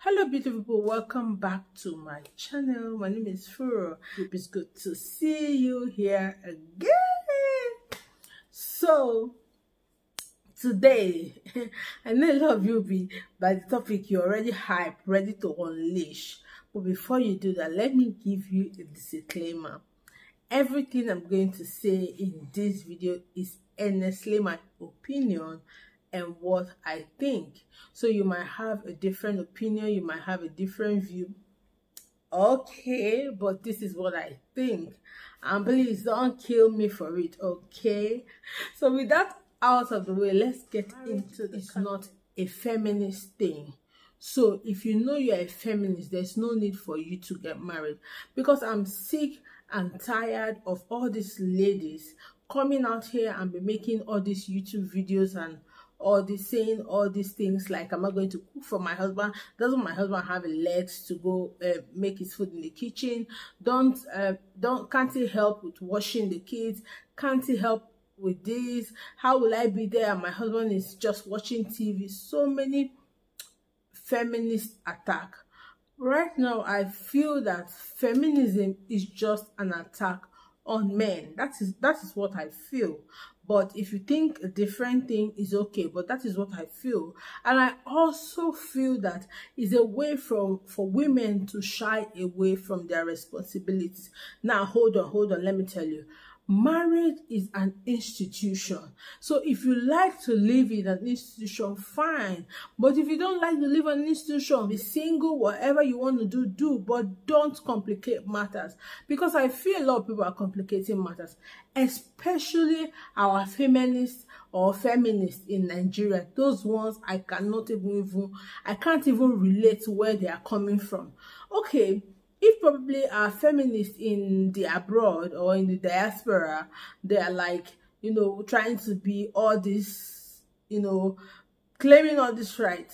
Hello beautiful people, welcome back to my channel. My name is Furo. It's good to see you here again. So today I know a lot of you will be by the topic, you're already hyped, ready to unleash. But before you do that, let me give you a disclaimer. Everything I'm going to say in this video is honestly my opinion and what I think. So you might have a different opinion, you might have a different view. Okay, but this is what I think. And please don't kill me for it, okay? So with that out of the way, let's get into this. It's not a feminist thing. So if you know you're a feminist, there's no need for you to get married. Because I'm sick and tired of all these ladies coming out here and be making all these YouTube videos and all this, saying all these things like, I'm not going to cook for my husband. Doesn't my husband have a legs to go make his food in the kitchen? Can't he help with washing the kids? Can't he help with this? How will I be there and my husband is just watching TV? So many feminist attack. Right now, I feel that feminism is just an attack on men. That is what I feel. But if you think a different thing is okay, but that is what I feel. And I also feel that it's a way for women to shy away from their responsibilities. Now, hold on, let me tell you. Marriage is an institution. So if you like to live in an institution, fine. But if you don't like to live in an institution, be single, whatever you want to do, but don't complicate matters. Because I feel a lot of people are complicating matters, especially our feminists or feminists in Nigeria. Those ones I can't even relate to where they are coming from. Okay. If probably our feminists in the abroad or in the diaspora, they are like, trying to be all this, claiming all this right.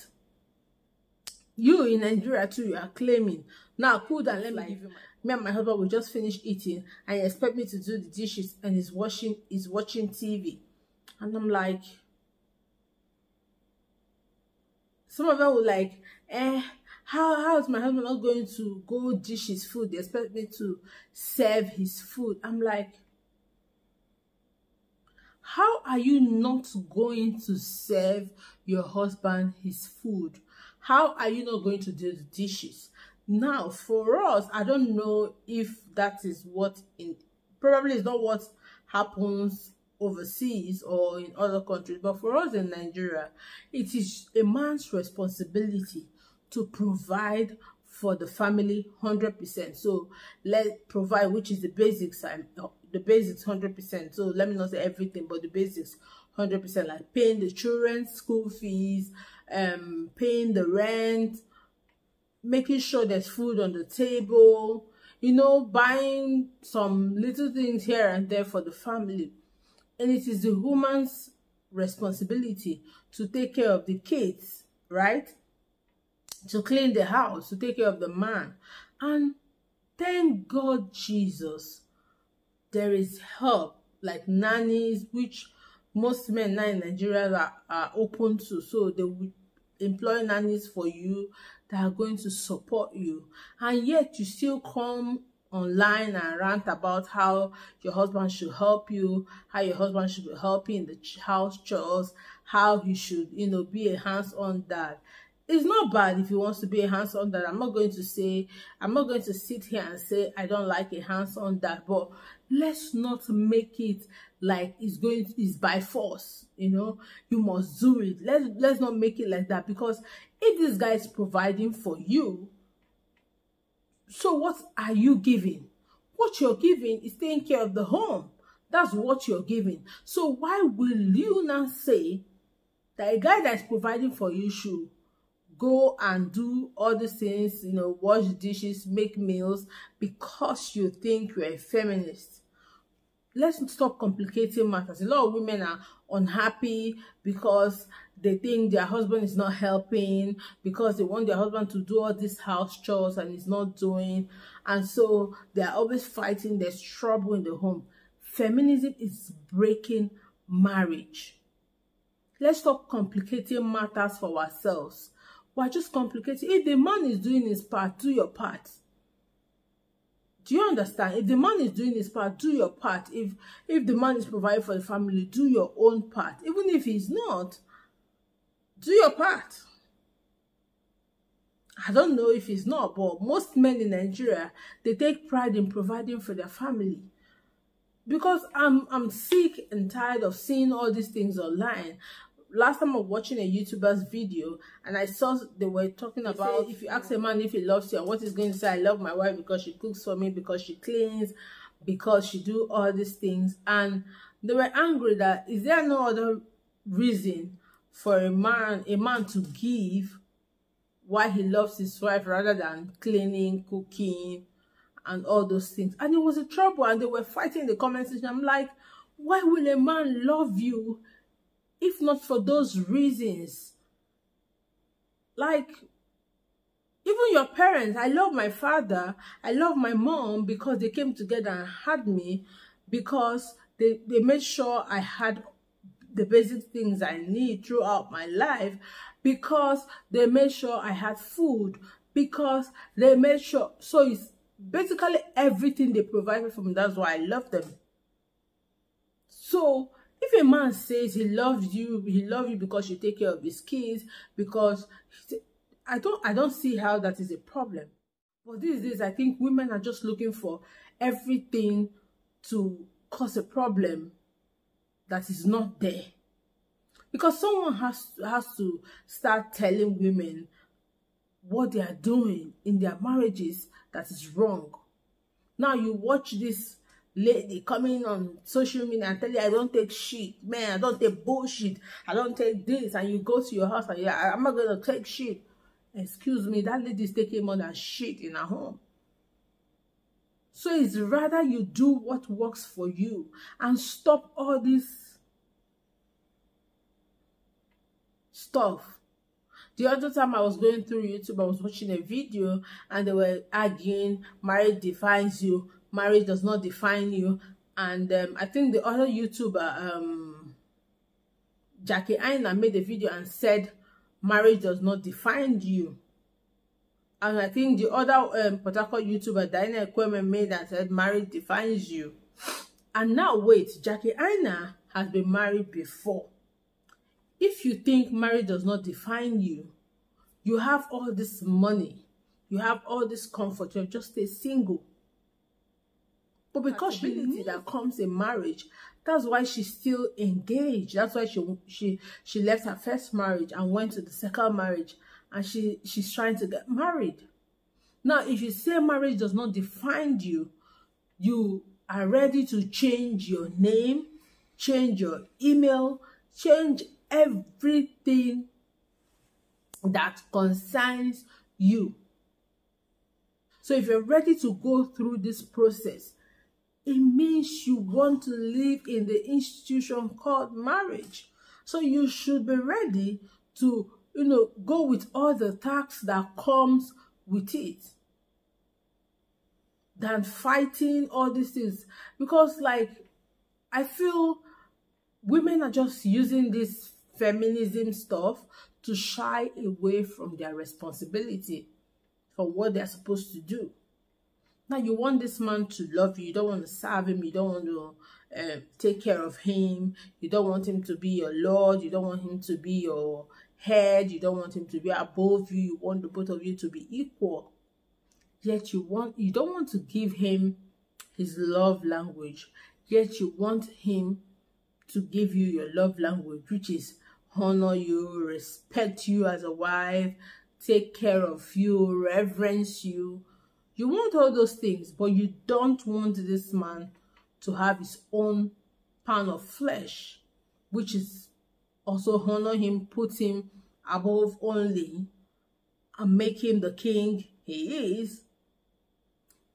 You in Nigeria too, you are claiming. Now, cool down, let me give you me and my husband will just finish eating and you expect me to do the dishes and he's watching TV. And I'm like, some of them will like, how is my husband not going to go dish his food? They expect me to serve his food. I'm like, how are you not going to serve your husband his food? How are you not going to do the dishes? Now, for us, I don't know if that is probably is not what happens overseas or in other countries, but for us in Nigeria, it is a man's responsibility to provide for the family 100%. So let's provide, which is the basics, the basics 100%. So let me not say everything, but the basics 100%, like paying the children's school fees, paying the rent, making sure there's food on the table, buying some little things here and there for the family. And it is the woman's responsibility to take care of the kids, right? To clean the house, to take care of the man. And thank God Jesus, there is help like nannies, which most men now in Nigeria are open to. So they will employ nannies for you that are going to support you. And yet you still come online and rant about how your husband should help you, how your husband should be helping in the house chores, how he should, be a hands-on dad. It's not bad if he wants to be a hands-on dad. I'm not going to sit here and say I don't like a hands-on dad, but let's not make it like it's by force. You must do it. Let's not make it like that, because if this guy is providing for you, so what are you giving? What you're giving is taking care of the home. That's what you're giving. So why will you now say that a guy that's providing for you should go and do all these things, wash dishes, make meals, because you think you're a feminist? Let's stop complicating matters. A lot of women are unhappy because they think their husband is not helping, because they want their husband to do all these house chores and he's not doing. And so they're always fighting. There's trouble in the home. Feminism is breaking marriage. Let's stop complicating matters for ourselves. We're just complicating. If the man is doing his part, do your part. Do you understand? If the man is doing his part, do your part. If the man is providing for the family, do your own part. Even if he's not, do your part. I don't know if he's not, but most men in Nigeria, they take pride in providing for their family. Because I'm sick and tired of seeing all these things online. Last time I was watching a YouTuber's video and I saw they were talking about if you ask a man if he loves you and what he's going to say, I love my wife because she cooks for me, because she cleans, because she do all these things. And they were angry that is there no other reason for a man to give why he loves his wife rather than cleaning, cooking, and all those things. And it was a trouble and they were fighting in the comment section. I'm like, why will a man love you if not for those reasons? Like, even your parents, I love my father, I love my mom because they came together and had me, because they made sure I had the basic things I need throughout my life, because they made sure I had food, because they made sure. So it's basically everything they provided for me. That's why I love them. So if a man says he loves you because you take care of his kids, because I don't see how that is a problem. But these days, I think women are just looking for everything to cause a problem that is not there. Because someone has to start telling women what they are doing in their marriages that is wrong. Now you watch this lady coming on social media and tell you, I don't take shit, man, I don't take bullshit, I don't take this, and you go to your house and you're, I'm not going to take shit. Excuse me, that lady is taking more than shit in her home. So it's rather you do what works for you and stop all this stuff. The other time I was going through YouTube, I was watching a video and they were arguing, marriage defines you, marriage does not define you. And I think the other YouTuber, Jackie Aina, made a video and said, marriage does not define you. And I think the other particular YouTuber, Diana Kwame, made and said, marriage defines you. And now wait, Jackie Aina has been married before. If you think marriage does not define you, you have all this money, you have all this comfort, you just stay single. But because she knew that comes in marriage, that's why she's still engaged. That's why she left her first marriage and went to the second marriage, and she's trying to get married. Now, if you say marriage does not define you, you are ready to change your name, change your email, change everything that concerns you. So if you're ready to go through this process, it means you want to live in the institution called marriage. So you should be ready to, go with all the tax that comes with it, than fighting all these things. Because, like, I feel women are just using this feminism stuff to shy away from their responsibility for what they're supposed to do. Now, you want this man to love you. You don't want to serve him. You don't want to take care of him. You don't want him to be your lord. You don't want him to be your head. You don't want him to be above you. You want the both of you to be equal. Yet you don't want to give him his love language. Yet you want him to give you your love language, which is honor you, respect you as a wife, take care of you, reverence you. You want all those things, but you don't want this man to have his own pound of flesh, which is also honor him, put him above only, and make him the king he is.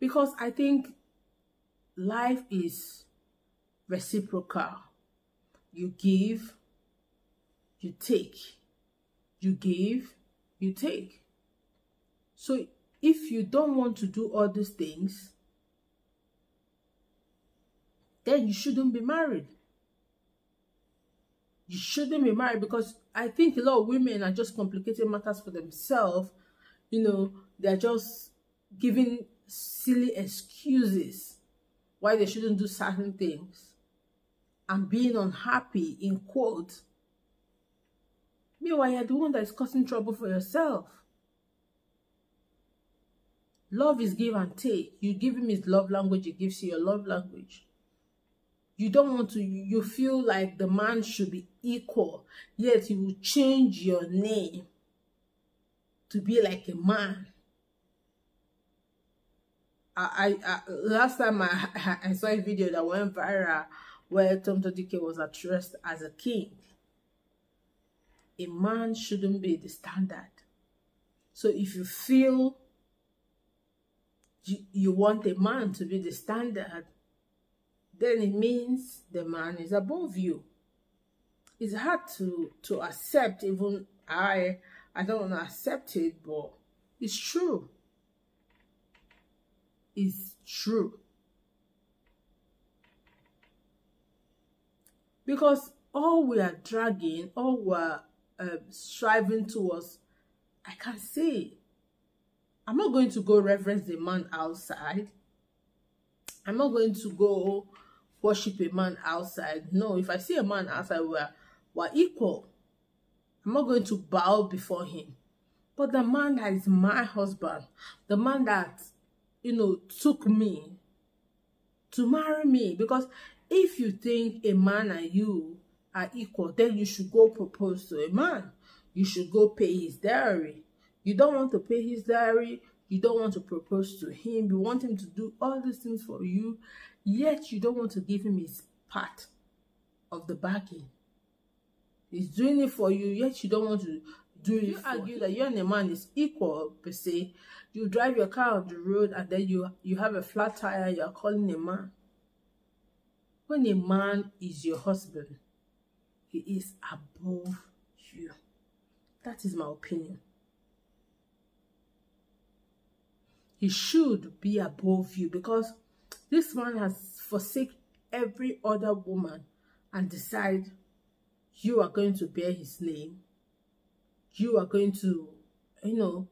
Because I think life is reciprocal. You give, you take. You give, you take. So if you don't want to do all these things, then you shouldn't be married. You shouldn't be married, because I think a lot of women are just complicating matters for themselves. You know, they're just giving silly excuses why they shouldn't do certain things and being unhappy, in quote. Meanwhile, you're the one that is causing trouble for yourself. Love is give and take. You give him his love language, he gives you your love language. You don't want to, you feel like the man should be equal, yet you will change your name to be like a man. Last time I saw a video that went viral where Tom Todike was addressed as a king. A man shouldn't be the standard. So if you feel you want a man to be the standard, then it means the man is above you. It's hard to accept. Even I don't want to accept it, but it's true. It's true. Because all we are dragging, all we are striving towards, I can't say. I'm not going to go reference the man outside. I'm not going to go worship a man outside. No, if I see a man outside, we're equal. I'm not going to bow before him. But the man that is my husband, the man that, you know, took me to marry me, because if you think a man and you are equal, then you should go propose to a man. You should go pay his dowry. You don't want to pay his dowry. You don't want to propose to him. You want him to do all these things for you, yet you don't want to give him his part of the bargain. He's doing it for you, yet you don't want to do it. You argue that you and a man is equal per se. You drive your car on the road and then you have a flat tire, you're calling a man. When a man is your husband, he is above you. That is my opinion. He should be above you, because this man has forsaken every other woman and decide you are going to bear his name. You are going to, you know,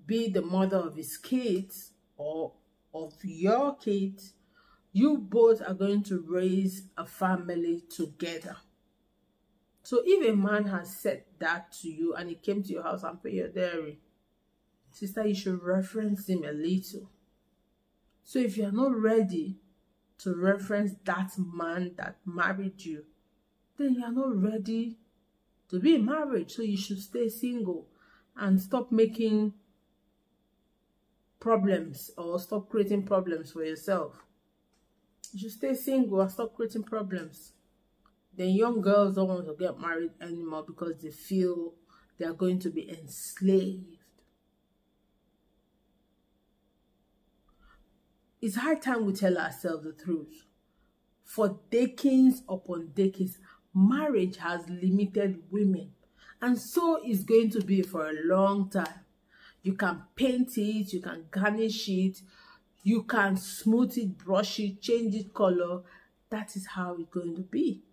be the mother of his kids or of your kids. You both are going to raise a family together. So if a man has said that to you and he came to your house and paid your dowry, sister, you should reference him a little. So if you're not ready to reference that man that married you, then you're not ready to be married. So you should stay single and stop making problems or stop creating problems for yourself. You should stay single and stop creating problems. Then young girls don't want to get married anymore because they feel they are going to be enslaved. It's high time we tell ourselves the truth. For decades upon decades, marriage has limited women, and so it's going to be for a long time. You can paint it, you can garnish it, you can smooth it, brush it, change it color. That is how it's going to be.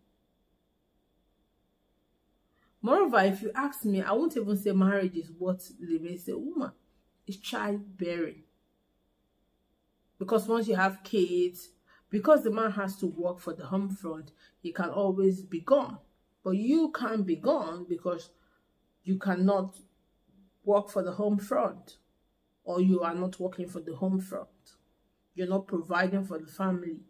Moreover, if you ask me, I won't even say marriage is what limits a woman. It's childbearing. Because once you have kids, because the man has to work for the home front, he can always be gone. But you can't be gone because you cannot work for the home front, or you are not working for the home front. You're not providing for the family.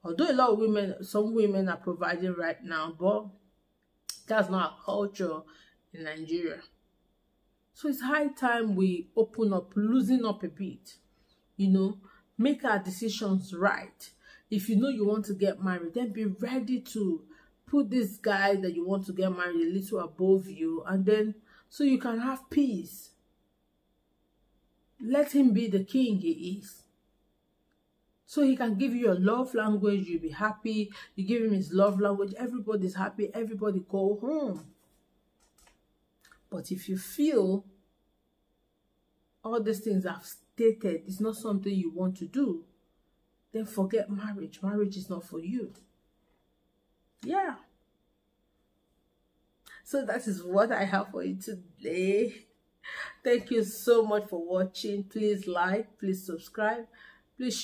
Although a lot of women, some women are providing right now, but that's not our culture in Nigeria. So it's high time we open up, loosen up a bit. You know, make our decisions right. If you know you want to get married, then be ready to put this guy that you want to get married a little above you, and then so you can have peace. Let him be the king he is. So he can give you your love language, you'll be happy. You give him his love language, everybody's happy, everybody go home. But if you feel all these things I've stated is not something you want to do, then forget marriage. Marriage is not for you. yeah, so that is what I have for you today. Thank you so much for watching. Please like, please subscribe, please